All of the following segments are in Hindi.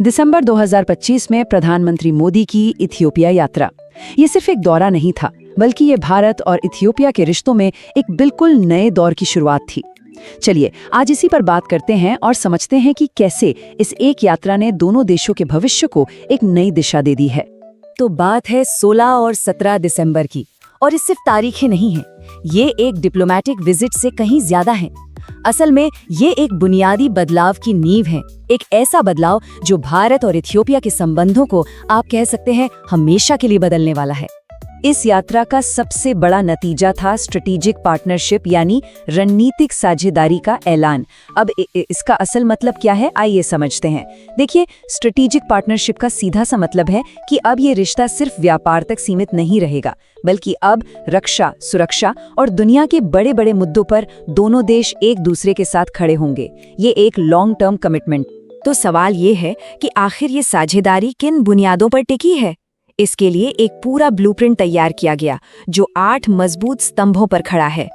दिसंबर 2025 में प्रधानमंत्री मोदी की इथियोपिया यात्रा। ये सिर्फ एक दौरा नहीं था, बल्कि ये भारत और इथियोपिया के रिश्तों में एक बिल्कुल नए दौर की शुरुआत थी। चलिए आज इसी पर बात करते हैं और समझते हैं कि कैसे इस एक यात्रा ने दोनों देशों के भविष्य को एक नई दिशा दे दी है। तो बात है 16 और 17 दिसंबर की, और ये सिर्फ तारीखें नहीं हैं, ये एक डिप्लोमेटिक विजिट से कहीं ज्यादा है। असल में ये एक बुनियादी बदलाव की नींव है, एक ऐसा बदलाव जो भारत और इथियोपिया के संबंधों को आप कह सकते हैं हमेशा के लिए बदलने वाला है। इस यात्रा का सबसे बड़ा नतीजा था स्ट्रेटेजिक पार्टनरशिप यानी रणनीतिक साझेदारी का ऐलान। अब इसका असल मतलब क्या है, आइए समझते हैं। देखिए, स्ट्रेटेजिक पार्टनरशिप का सीधा सा मतलब है कि अब ये रिश्ता सिर्फ व्यापार तक सीमित नहीं रहेगा, बल्कि अब रक्षा, सुरक्षा और दुनिया के बड़े बड़े मुद्दों पर दोनों देश एक दूसरे के साथ खड़े होंगे। ये एक लॉन्ग टर्म कमिटमेंट। तो सवाल ये है कि आखिर ये साझेदारी किन बुनियादों पर टिकी है। इसके लिए एक पूरा ब्लूप्रिंट तैयार किया गया जो 8 मजबूत स्तंभों पर खड़ा है।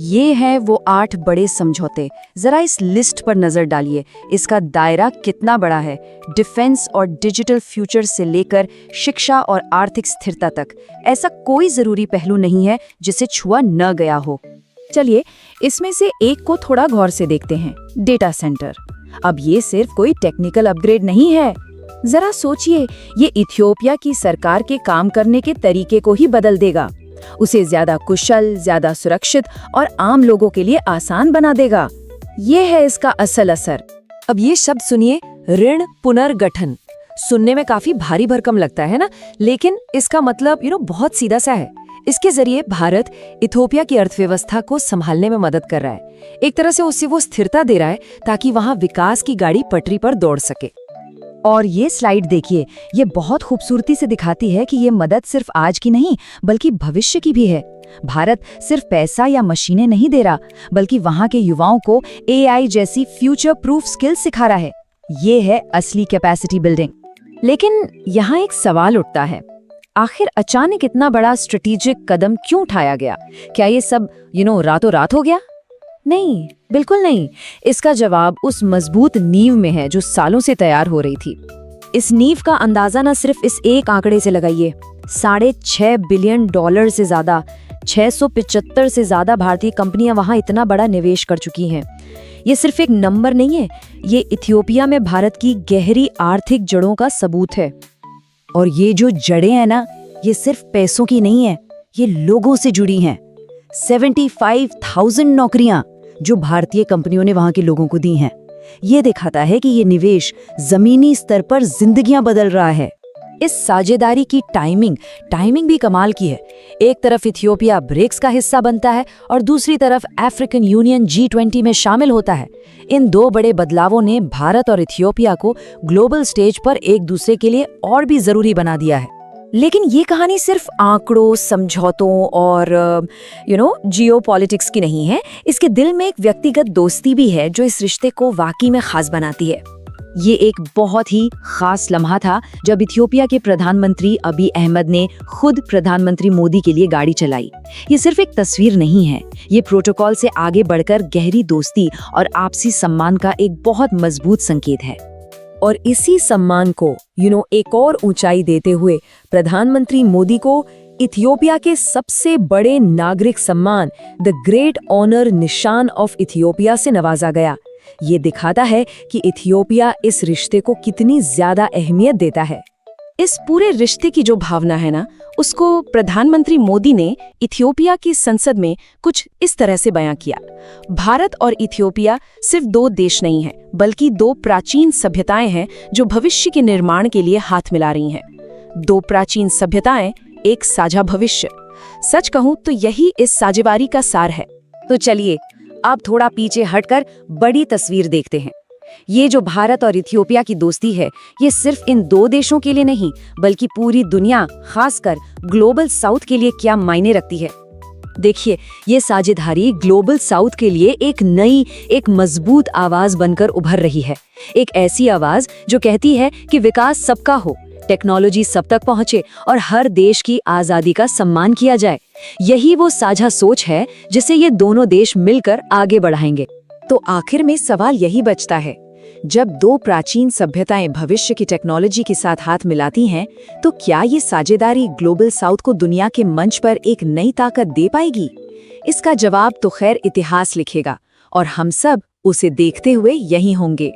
ये हैं वो 8 बड़े समझौते। जरा इस लिस्ट पर नजर डालिए, इसका दायरा कितना बड़ा है। डिफेंस और डिजिटल फ्यूचर से लेकर शिक्षा और आर्थिक स्थिरता तक, ऐसा कोई जरूरी पहलू नहीं है जिसे छुआ न गया हो। चलिए इसमें से एक को थोड़ा गौर से देखते हैं, डेटा सेंटर। अब ये सिर्फ कोई टेक्निकल अपग्रेड नहीं है। जरा सोचिए, ये इथियोपिया की सरकार के काम करने के तरीके को ही बदल देगा। उसे ज्यादा कुशल, ज्यादा सुरक्षित और आम लोगों के लिए आसान बना देगा। ये है इसका असल असर। अब ये शब्द सुनिए, ऋण पुनर्गठन। सुनने में काफी भारी भरकम लगता है ना, लेकिन इसका मतलब बहुत सीधा सा है। इसके जरिए भारत इथियोपिया की अर्थव्यवस्था को संभालने में मदद कर रहा है। एक तरह से उससे वो स्थिरता दे रहा है ताकि वहां विकास की गाड़ी पटरी पर दौड़ सके। और ये स्लाइड देखिए, ये बहुत खूबसूरती से दिखाती है कि ये मदद सिर्फ आज की नहीं बल्कि भविष्य की भी है। भारत सिर्फ पैसा या मशीनें नहीं दे रहा, बल्कि वहां के युवाओं को AI जैसी फ्यूचर प्रूफ स्किल्स सिखा रहा है। ये है असली कैपेसिटी बिल्डिंग। लेकिन यहाँ एक सवाल उठता है, आखिर अचानक इतना बड़ा स्ट्रेटेजिक कदम क्यों उठाया गया? क्या ये सब रातों रात हो गया? नहीं, बिल्कुल नहीं। इसका जवाब उस मजबूत नींव में है जो सालों से तैयार हो रही थी। इस नींव का अंदाजा न सिर्फ इस एक आंकड़े से लगाइए। $6.5 बिलियन से ज्यादा, 675 से ज्यादा भारतीय कंपनियां वहां इतना बड़ा निवेश कर चुकी हैं। ये सिर्फ एक नंबर नहीं है, ये इथियोपिया में भारत की गहरी आर्थिक जड़ों का सबूत है। और ये जो जड़ें हैं ना, ये सिर्फ पैसों की नहीं है, ये लोगों से जुड़ी हैं। 75,000 नौकरियां जो भारतीय कंपनियों ने वहां के लोगों को दी हैं। ये दिखाता है कि ये निवेश जमीनी स्तर पर जिंदगियां बदल रहा है। इस साझेदारी की टाइमिंग भी कमाल की है। एक तरफ इथियोपिया ब्रिक्स का हिस्सा बनता है और दूसरी तरफ अफ्रीकन यूनियन G20 में शामिल होता है। इन दो बड़े बदलावों ने भारत और इथियोपिया को ग्लोबल स्टेज पर एक दूसरे के लिए और भी जरूरी बना दिया है। लेकिन ये कहानी सिर्फ आंकड़ों, समझौतों और जियोपॉलिटिक्स की नहीं है। इसके दिल में एक व्यक्तिगत दोस्ती भी है जो इस रिश्ते को वाकई में खास बनाती है। ये एक बहुत ही खास लम्हा था जब इथियोपिया के प्रधानमंत्री अबी अहमद ने खुद प्रधानमंत्री मोदी के लिए गाड़ी चलाई। ये सिर्फ एक तस्वीर नहीं है, ये प्रोटोकॉल से आगे बढ़कर गहरी दोस्ती और आपसी सम्मान का एक बहुत मजबूत संकेत है। और इसी सम्मान को एक और ऊंचाई देते हुए प्रधानमंत्री मोदी को इथियोपिया के सबसे बड़े नागरिक सम्मान द ग्रेट ऑनर निशान ऑफ इथियोपिया से नवाजा गया। ये दिखाता है कि इथियोपिया इस रिश्ते को कितनी ज्यादा अहमियत देता है। इस पूरे रिश्ते की जो भावना है ना, उसको प्रधानमंत्री मोदी ने इथियोपिया की संसद में कुछ इस तरह से बयां किया। भारत और इथियोपिया सिर्फ 2 देश नहीं हैं, बल्कि 2 प्राचीन सभ्यताएं हैं जो भविष्य के निर्माण के लिए हाथ मिला रही हैं। 2 प्राचीन सभ्यताएं, एक साझा भविष्य। सच कहूं तो यही इस साझेदारी का सार है। तो चलिए अब थोड़ा पीछे हटकर बड़ी तस्वीर देखते हैं। ये जो भारत और इथियोपिया की दोस्ती है, ये सिर्फ इन 2 देशों के लिए नहीं बल्कि पूरी दुनिया, खासकर ग्लोबल साउथ के लिए क्या मायने रखती है। देखिए, ये साझेदारी ग्लोबल साउथ के लिए एक मजबूत आवाज बनकर उभर रही है। एक ऐसी आवाज जो कहती है कि विकास सबका हो, टेक्नोलॉजी सब तक पहुंचे और हर देश की आजादी का सम्मान किया जाए। यही वो साझा सोच है जिसे ये दोनों देश मिलकर आगे बढ़ाएंगे। तो आखिर में सवाल यही बचता है जब दो प्राचीन सभ्यताएं भविष्य की टेक्नोलॉजी के साथ हाथ मिलाती हैं, तो क्या ये साझेदारी ग्लोबल साउथ को दुनिया के मंच पर एक नई ताकत दे पाएगी? इसका जवाब तो खैर इतिहास लिखेगा, और हम सब उसे देखते हुए यहीं होंगे।